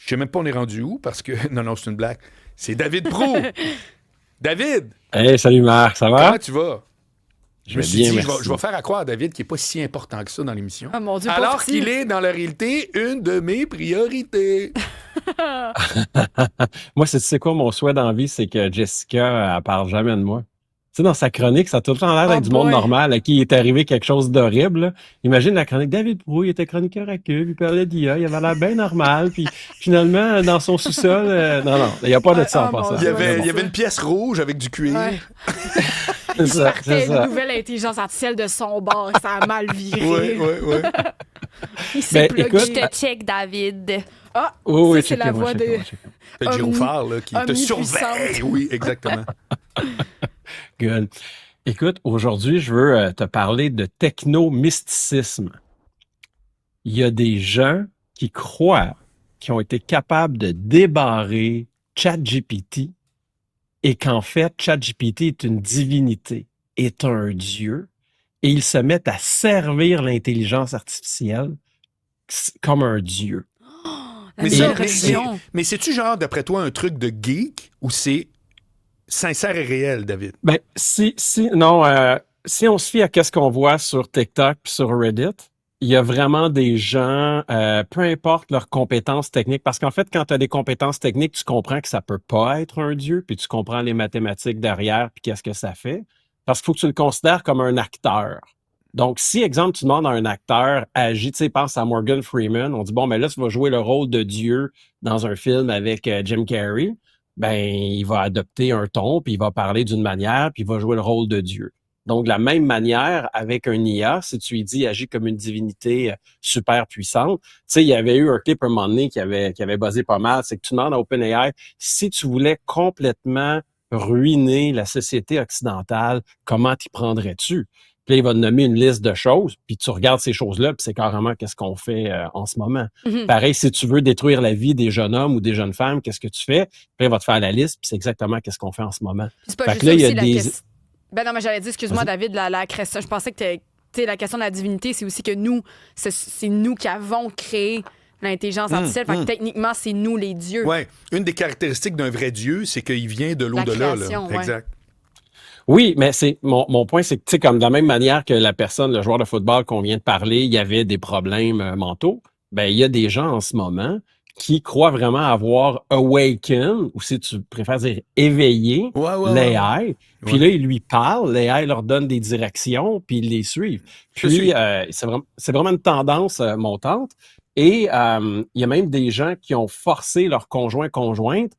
Je sais même pas on est rendu où parce que... Non, c'est une blague. C'est David Proulx. David! Hey, salut Marc, ça va? Comment tu vas? Je me suis bien, dit, merci. je vais faire à croire à David qui n'est pas si important que ça dans l'émission. Ah, mon Dieu, Alors pauvre qu'il petit. est, dans la réalité, une de mes priorités. Moi, tu sais quoi, mon souhait dans la vie, c'est que Jessica, elle parle jamais de moi. Tu sais, dans sa chronique, ça a tout le temps l'air d'être Oh du monde boy. normal à qui il est arrivé quelque chose d'horrible. Là. Imagine la chronique. David Proulx, il était chroniqueur à Cube, il parlait d'IA, il avait l'air bien normal, puis finalement, dans son sous-sol, non, il n'y a pas de ça en Ah, mon passant. Il y Dieu. avait, c'est il y avait ça. une pièce rouge avec du cuir. Ouais. C'est Il ça, partait c'est une ça. nouvelle intelligence artificielle de son bord. Ça a mal viré. Oui. Il s'est Ben, plugué. écoute, Je te check, David. Ah, Oui, ça, c'est la voix de... Le Omni- gyrophare là, qui te omnipuissante. surveille. Oui, exactement. Good. Écoute, aujourd'hui, je veux te parler de techno-mysticisme. Il y a des gens qui croient qu'ils ont été capables de débarrer ChatGPT et qu'en fait, ChatGPT est une divinité, est un dieu, et ils se mettent à servir l'intelligence artificielle comme un dieu. La Mais nouvelle ça, religion. mais c'est-tu genre, d'après toi, un truc de geek ou c'est sincère et réel, David? Ben, si on se fie à qu'est-ce qu'on voit sur TikTok puis sur Reddit, il y a vraiment des gens, peu importe leurs compétences techniques, parce qu'en fait, quand tu as des compétences techniques, tu comprends que ça peut pas être un dieu, puis tu comprends les mathématiques derrière, puis qu'est-ce que ça fait. Parce qu'il faut que tu le considères comme un acteur. Donc, si, exemple, tu demandes à un acteur agit, tu sais, pense à Morgan Freeman, on dit, bon, mais là, tu vas jouer le rôle de Dieu dans un film avec Jim Carrey, ben, il va adopter un ton, puis il va parler d'une manière, puis il va jouer le rôle de Dieu. Donc, de la même manière, avec un IA, si tu lui dis agis comme une divinité super puissante, tu sais, il y avait eu un clip un moment donné qui avait buzzé pas mal, c'est que tu demandes à OpenAI, si tu voulais complètement ruiner la société occidentale, comment t'y prendrais-tu? Puis là, il va te nommer une liste de choses, puis tu regardes ces choses-là, puis c'est carrément qu'est-ce qu'on fait en ce moment. Mhm. Pareil, si tu veux détruire la vie des jeunes hommes ou des jeunes femmes, qu'est-ce que tu fais? Puis là, il va te faire la liste, puis c'est exactement qu'est-ce qu'on fait en ce moment. C'est pas Fait juste que là, ça il y a aussi, la des... question. Ben non, mais j'allais dire, excuse-moi, Vas-y. David, la création. Je pensais que tu sais, la question de la divinité, c'est aussi que nous, c'est nous qui avons créé l'intelligence artificielle. Fait que techniquement, c'est nous les dieux. Oui. Une des caractéristiques d'un vrai Dieu, c'est qu'il vient de La l'au-delà. création, ouais. Exact. Oui, mais c'est mon point, c'est que, tu sais, comme de la même manière que la personne, le joueur de football qu'on vient de parler, il y avait des problèmes mentaux, ben il y a des gens en ce moment qui croient vraiment avoir awaken, ou si tu préfères dire éveillé, Ouais. l'AI. Puis Ouais. là, ils lui parlent, l'AI leur donne des directions, puis ils les suivent. Je suis. Puis c'est vraiment une tendance montante. Et il y a même des gens qui ont forcé leur conjointe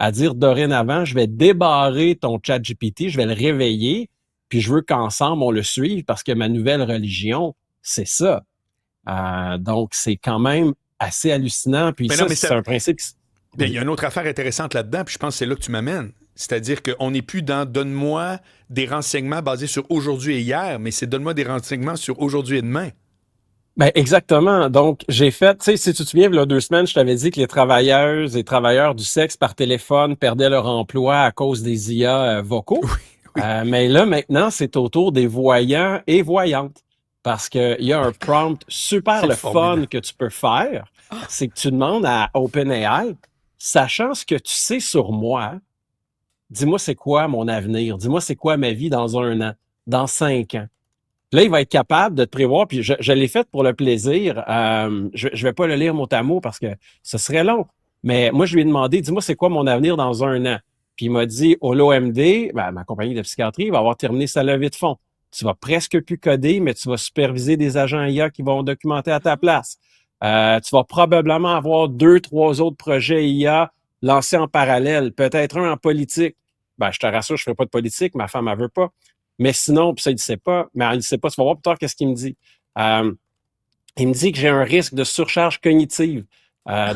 à dire dorénavant, je vais débarrer ton ChatGPT, je vais le réveiller, puis je veux qu'ensemble on le suive parce que ma nouvelle religion, c'est ça. Donc, c'est quand même assez hallucinant. Puis Mais ça, non, mais c'est ça- un principe... Ben, il y a une autre affaire intéressante là-dedans, puis je pense que c'est là que tu m'amènes. C'est-à-dire qu'on n'est plus dans donne-moi des renseignements basés sur aujourd'hui et hier, mais c'est donne-moi des renseignements sur aujourd'hui et demain. Ben exactement. Donc, j'ai fait, tu sais, si tu te souviens, il y a 2 semaines, je t'avais dit que les travailleuses et travailleurs du sexe par téléphone perdaient leur emploi à cause des IA vocaux. Oui. Mais là, maintenant, c'est au tour des voyants et voyantes. Parce qu'il y a un prompt super C'est le formidable. fun que tu peux faire. C'est que tu demandes à OpenAI, sachant ce que tu sais sur moi, dis-moi c'est quoi mon avenir, dis-moi c'est quoi ma vie dans 1 an, dans 5 ans. Là, il va être capable de te prévoir, puis je l'ai fait pour le plaisir. Je vais pas le lire mot à mot parce que ce serait long. Mais moi, je lui ai demandé, dis-moi, c'est quoi mon avenir dans 1 an? Puis il m'a dit, au l'OMD, ben, ma compagnie de psychiatrie va avoir terminé sa levée de fonds. Tu vas presque plus coder, mais tu vas superviser des agents IA qui vont documenter à ta place. Tu vas probablement avoir 2-3 autres projets IA lancés en parallèle, peut-être un en politique. Ben, je te rassure, je ne ferai pas de politique, ma femme, elle veut pas. Mais sinon, puis ça, il ne sait pas. Mais il ne sait pas. Tu vas voir plus tard qu'est-ce qu'il me dit. Il me dit que j'ai un risque de surcharge cognitive.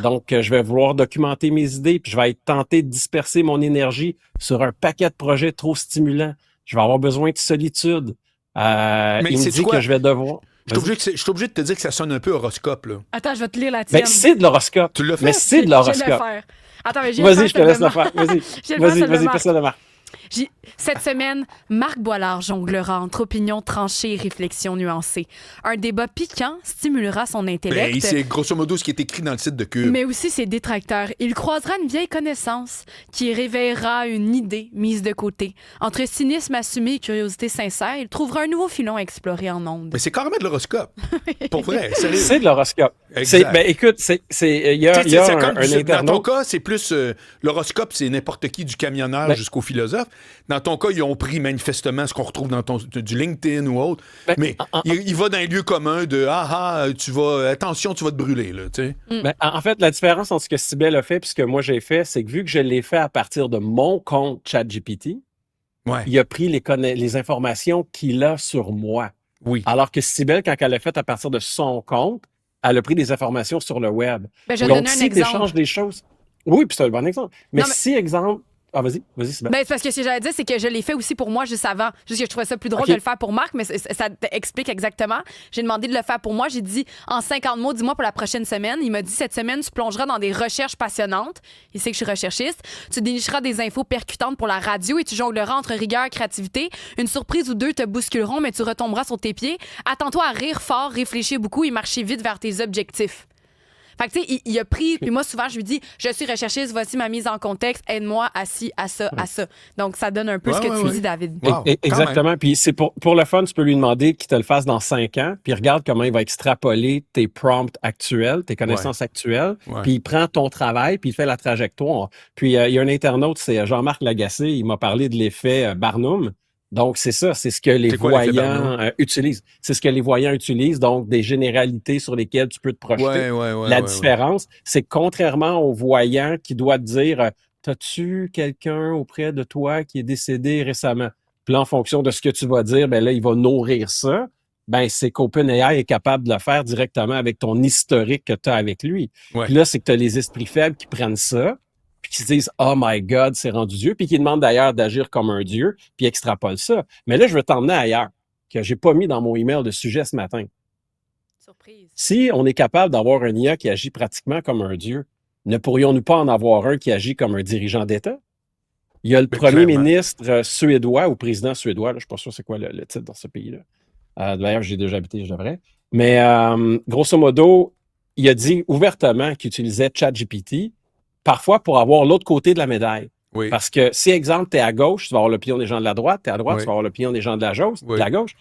Donc, je vais vouloir documenter mes idées, puis je vais être tenté de disperser mon énergie sur un paquet de projets trop stimulants. Je vais avoir besoin de solitude. Il me sais-tu dit quoi? que je vais devoir... Je suis obligé de te dire que ça sonne un peu horoscope, là. Attends, je vais te lire la tienne. Ben, c'est de l'horoscope. Tu l'as fait? Mais c'est de Je vais le l'horoscope. faire. Attends, mais Vas-y, je te laisse le faire. Vas-y, Je vais le faire, vas-y, ça le vas-y, marque. fais ça de marque. Cette semaine, Marc Boilard jonglera entre opinions tranchées et réflexions nuancées. Un débat piquant stimulera son intellect. C'est grosso modo ce qui est écrit dans le site de Cube. Mais aussi ses détracteurs. Il croisera une vieille connaissance qui réveillera une idée mise de côté. Entre cynisme assumé et curiosité sincère, il trouvera un nouveau filon à explorer en ondes. Mais c'est carrément de l'horoscope. Pour vrai. C'est de l'horoscope. Écoute, il y a un internaute. Dans ton cas, c'est plus l'horoscope, c'est n'importe qui, du camionneur jusqu'au philosophe. Dans ton cas, ils ont pris manifestement ce qu'on retrouve dans du LinkedIn ou autre. Mais il va dans un lieu commun de attention, tu vas te brûler. Là, En fait, la différence entre ce que Cybèle a fait et ce que moi j'ai fait, c'est que vu que je l'ai fait à partir de mon compte ChatGPT, il a pris les informations qu'il a sur moi. Oui. Alors que Cybèle, quand elle l'a fait à partir de son compte, elle a pris des informations sur le web. Je vais donner un exemple. Échanges des choses. Oui, puis c'est un bon exemple. Mais si, exemple... Ah, vas-y, Sybèle. C'est parce que ce que j'allais dire, c'est que je l'ai fait aussi pour moi juste avant. Juste que je trouvais ça plus drôle de le faire pour Marc, mais ça explique exactement. J'ai demandé de le faire pour moi. J'ai dit, en 50 mots, dis-moi pour la prochaine semaine. Il m'a dit, cette semaine, tu plongeras dans des recherches passionnantes. Il sait que je suis recherchiste. Tu dénicheras des infos percutantes pour la radio et tu jongleras entre rigueur et créativité. Une surprise ou deux te bousculeront, mais tu retomberas sur tes pieds. Attends-toi à rire fort, réfléchir beaucoup et marcher vite vers tes objectifs. Fait que, tu sais, il a pris, puis moi, souvent, je lui dis, je suis recherchiste, voici ma mise en contexte, aide-moi à ci, à ça, à ça. Donc, ça donne un peu ce que tu dis, David. Wow, exactement. Puis, c'est pour le fun, tu peux lui demander qu'il te le fasse dans 5 ans, puis regarde comment il va extrapoler tes prompts actuels, tes connaissances actuelles, puis il prend ton travail, puis il fait la trajectoire. Puis, il y a un internaute, c'est Jean-Marc Lagacé, il m'a parlé de l'effet Barnum. Donc, c'est ça, c'est ce que les voyants utilisent. C'est ce que les voyants utilisent, donc des généralités sur lesquelles tu peux te projeter. La différence, c'est que contrairement aux voyants qui doivent te dire « T'as-tu quelqu'un auprès de toi qui est décédé récemment? » Puis là, en fonction de ce que tu vas dire, ben là, il va nourrir ça. Ben, c'est qu'OpenAI est capable de le faire directement avec ton historique que tu as avec lui. Puis là, c'est que tu as les esprits faibles qui prennent ça, puis qui se disent « Oh my God, c'est rendu Dieu », puis qui demandent d'ailleurs d'agir comme un Dieu, puis extrapolent ça. Mais là, je veux t'emmener ailleurs, que j'ai pas mis dans mon email de sujet ce matin. Surprise. Si on est capable d'avoir un IA qui agit pratiquement comme un Dieu, ne pourrions-nous pas en avoir un qui agit comme un dirigeant d'État? Il y a le premier ministre suédois ou président suédois, là, je ne suis pas sûr c'est quoi le titre dans ce pays-là. D'ailleurs, j'ai déjà habité, je devrais. Mais grosso modo, il a dit ouvertement qu'il utilisait ChatGPT, parfois pour avoir l'autre côté de la médaille. Oui. Parce que si, exemple, tu es à gauche, tu vas avoir l'opinion des gens de la droite, tu es à droite, tu vas avoir l'opinion des gens de la gauche.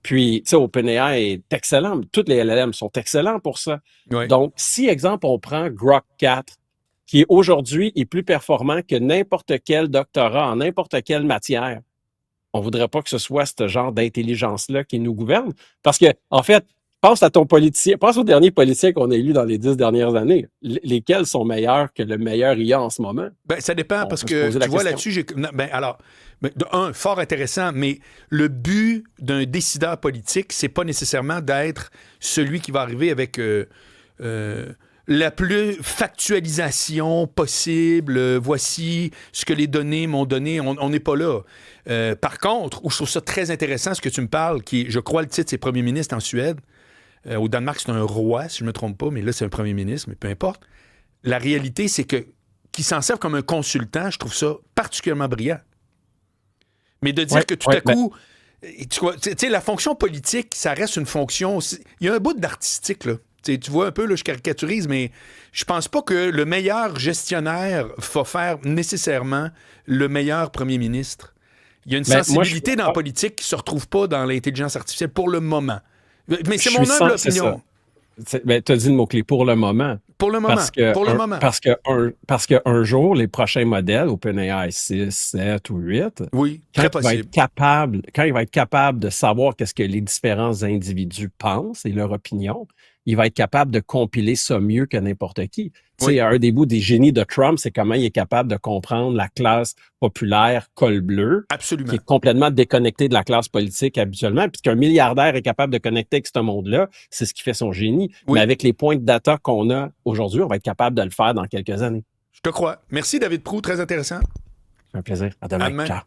Puis, tu sais, OpenAI est excellent. Toutes les LLM sont excellents pour ça. Oui. Donc, si, exemple, on prend Grok 4, qui aujourd'hui est plus performant que n'importe quel doctorat en n'importe quelle matière, on voudrait pas que ce soit ce genre d'intelligence-là qui nous gouverne. Parce que, en fait, pense à ton politicien, pense aux derniers politiciens qu'on a élus dans les 10 dernières années. Lesquels sont meilleurs que le meilleur IA en ce moment? Ben, ça dépend, parce que tu vois là-dessus, fort intéressant, mais le but d'un décideur politique, c'est pas nécessairement d'être celui qui va arriver avec la plus factualisation possible. Voici ce que les données m'ont donné. On n'est pas là. Par contre, où je trouve ça très intéressant, ce que tu me parles, qui est, je crois, le titre, c'est Premier ministre en Suède. Au Danemark, c'est un roi, si je ne me trompe pas, mais là, c'est un premier ministre, mais peu importe. La réalité, c'est que qu'ils s'en servent comme un consultant, je trouve ça particulièrement brillant. Mais de dire que tout à coup, tu sais, la fonction politique, ça reste une fonction... Il y a un bout d'artistique, là. Tu vois un peu, là, je caricaturise, mais je pense pas que le meilleur gestionnaire va faire nécessairement le meilleur premier ministre. Il y a une sensibilité dans la politique qui ne se retrouve pas dans l'intelligence artificielle pour le moment. Mais c'est mon humble opinion. Tu as dit le mot-clé, pour le moment. Pour le moment. Parce qu'un jour, les prochains modèles, OpenAI 6, 7 ou 8, très possible. Quand il va être capable de savoir qu'est-ce que les différents individus pensent et leur opinion, il va être capable de compiler ça mieux que n'importe qui. Tu sais, un des bouts des génies de Trump, c'est comment il est capable de comprendre la classe populaire col bleu, absolument, qui est complètement déconnectée de la classe politique habituellement, puisqu'un milliardaire est capable de connecter avec ce monde-là, c'est ce qui fait son génie. Oui. Mais avec les points de data qu'on a aujourd'hui, on va être capable de le faire dans quelques années. Je te crois. Merci David Proulx, très intéressant. Un plaisir. À demain. Ciao.